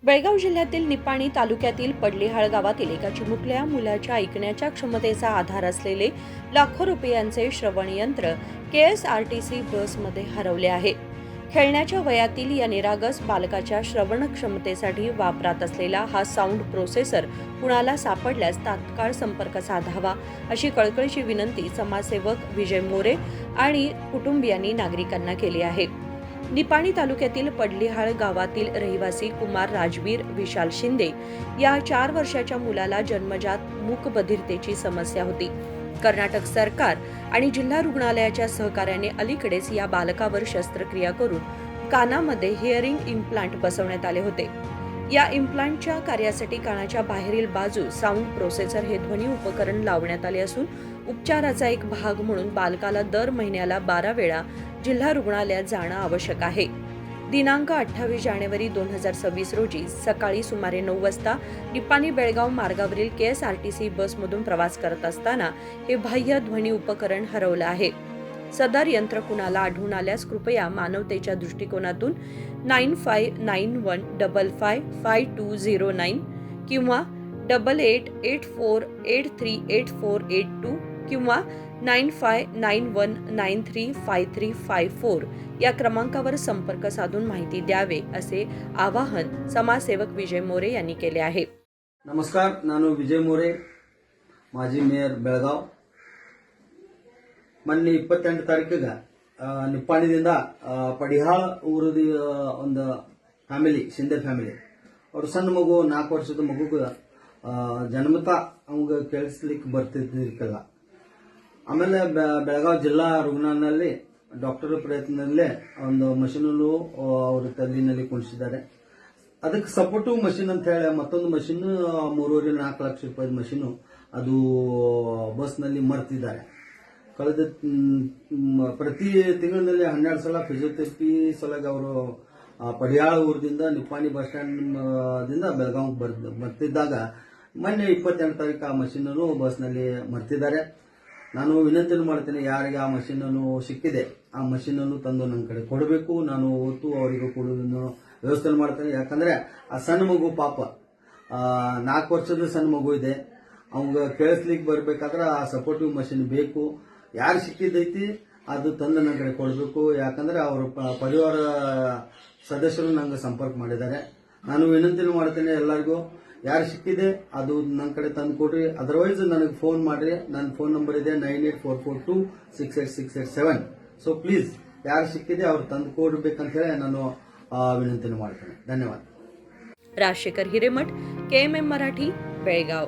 बेळगाव जिल्ह्यातील निपाणी तालुक्यातील पडलीहाळ गावातील एका चिमुकल्या मुलाच्या ऐकण्याच्या क्षमतेचा आधार असलेले लाखो रुपयांचे श्रवण यंत्र KSRTC बसमध्ये हरवले आहे. खेळण्याच्या वयातील या निरागस बालकाच्या श्रवण क्षमतेसाठी वापरात असलेला हा साऊंड प्रोसेसर कुणाला सापडल्यास तात्काळ संपर्क साधावा अशी कळकळीची विनंती समाजसेवक विजय मोरे आणि कुटुंबियांनी नागरिकांना केली आहे. निपाणी तालुक्यातील पडलीहाळ गावातील रहिवासी कुमार राजवीर विशाल शिंदे या 4 वर्षाच्या मुलाला जन्मजात मूकबधिरतेची समस्या होती. कर्नाटक सरकार आणि जिल्हा रुग्णालयाच्या सहकार्याने अलीकडेच या बालकावर शस्त्रक्रिया करून कानामध्ये हिअरिंग इम्प्लांट बसवण्यात आले होते. या इम्प्लांटच्या कार्यासाठी कानाच्या बाहेरील बाजू साऊंड प्रोसेसर हे ध्वनी उपकरण लावण्यात आले असून उपचाराचा एक भाग म्हणून बालकाला दर महिन्याला 12 वेळा जिल्हा रुग्णालयात जाणं आवश्यक आहे. दिनांक 28 जानेवारी 2026 रोजी सकाळी सुमारे 9 वाजता निपाणी बेळगाव मार्गावरील KSRTC बसमधून प्रवास करत असताना हे बाह्य ध्वनी उपकरण हरवलं आहे. सदर यंत्र कुणाला आढळून आल्यास कृपया मानवतेच्या दृष्टिकोनातून 9591555209 किंवा 8884838482 किंवा 9591935354 या क्रमांकावर संपर्क साधून माहिती द्यावे असे आवाहन समाजसेवक विजय मोरे यांनी केले आहे. नमस्कार, ನಾನು ವಿಜಯ್ ಮೋರೆ, ಮಾಜಿ ಮೇಯರ್ ಬೆಳಗಾವ್. ಮೊನ್ನೆ 28 ತಾರೀಕಿಗೆ ನಿಪ್ಪಾಣಿದಿಂದ ಪಡಿಹಾಳ ಊರದ ಒಂದು ಫ್ಯಾಮಿಲಿ, ಶಿಂದೆ ಫ್ಯಾಮಿಲಿ, ಅವ್ರ ಸಣ್ಣ ಮಗು 4 ವರ್ಷದ ಮಗುಗೆ ಜನ್ಮತಾ ಅವಂಗ ಕೇಳಿಸ್ಲಿಕ್ಕೆ ಬರ್ತಿದ್ದಿರ್ಕಲ್ಲ. ಆಮೇಲೆ ಬೆಳಗಾವ್ ಜಿಲ್ಲಾ ರುಗ್ಣಾಲಯದಲ್ಲಿ ಡಾಕ್ಟರ್ ಪ್ರಯತ್ನದಲ್ಲೇ ಒಂದು ಮಷೀನನ್ನು ಅವ್ರ ತಲೆಯಲ್ಲಿ ಕುಣಿಸಿದ್ದಾರೆ. ಅದಕ್ಕೆ ಸಪೋರ್ಟಿವ್ ಮಷೀನ್ ಅಂತ ಹೇಳಿ ಮತ್ತೊಂದು ಮಷೀನ್ 3.5-4 ಲಕ್ಷ ರೂಪಾಯಿ ಮಷೀನು ಅದು ಬಸ್ನಲ್ಲಿ ಮರ್ತಿದ್ದಾರೆ. ಕಳೆದ ಪ್ರತಿ ತಿಂಗಳಿನಲ್ಲಿ 12 ಸಲ ಫಿಸಿಯೋಥೆರಪಿ ಸಲುವಾಗಿ ಅವರು ಪಡಿಯಾಳ ಊರದಿಂದ ನಿಪ್ಪಾಣಿ ಬಸ್ ಸ್ಟ್ಯಾಂಡ್ ದಿಂದ ಬೆಳಗಾವ್ ಬರ್ತಿದ್ದಾಗ ಮೊನ್ನೆ 28 ತಾರೀಕು ಆ ಮಷೀನನ್ನು ಬಸ್ನಲ್ಲಿ ಮರ್ತಿದ್ದಾರೆ. ನಾನು ವಿನಂತಿಯನ್ನು ಮಾಡ್ತೇನೆ, ಯಾರಿಗೆ ಆ ಮಷೀನನ್ನು ಸಿಕ್ಕಿದೆ ಆ ಮಷೀನನ್ನು ತಂದು ನನ್ನ ಕಡೆ ಕೊಡಬೇಕು. ನಾನು ಹೊತ್ತು ಅವರಿಗೆ ಕೊಡುವುದನ್ನು ವ್ಯವಸ್ಥೆ ಮಾಡ್ತೇನೆ. ಯಾಕಂದ್ರೆ ಆ ಸಣ್ಣ ಮಗು ಪಾಪ 4 ವರ್ಷದ ಸಣ್ಣ ಮಗು ಇದೆ, ಅವಂಗ ಕೇಳಿಸ್ಲಿಕ್ಕೆ ಬರ್ಬೇಕಾದ್ರೆ ಆ ಸಪೋರ್ಟಿವ್ ಮಷೀನ್ ಬೇಕು. ಯಾರು ಸಿಕ್ಕಿದೈತಿ ಅದು ತಂದು ನನ್ನ ಕಡೆ ಕೊಡಬೇಕು. ಯಾಕಂದ್ರೆ ಅವರ ಪರಿವಾರ ಸದಸ್ಯರು ನಂಗೆ ಸಂಪರ್ಕ ಮಾಡಿದ್ದಾರೆ. ನಾನು ವಿನಂತಿಯನ್ನು ಮಾಡ್ತೇನೆ ಎಲ್ಲರಿಗೂ, ಯಾರು ಸಿಕ್ಕಿದೆ ಅದು ನನ್ನ ಕಡೆ ತಂದು ಕೊಡ್ರಿ. ಅದರ್ವೈಸ್ ನನಗೆ ಫೋನ್ ಮಾಡ್ರಿ. ನನ್ನ ಫೋನ್ ನಂಬರ್ ಇದೆ 9844268687. ಸೊ ಪ್ಲೀಸ್ ಯಾರು ಸಿಕ್ಕಿದೆ ಅವ್ರು ತಂದು ಕೊಡ್ಬೇಕಂತ ಹೇಳಿ ನಾನು ವಿನಂತಿಯನ್ನು ಮಾಡ್ತೇನೆ. ಧನ್ಯವಾದ. राजशेखर हिरेमठ, KMM मराठी, बेळगाव.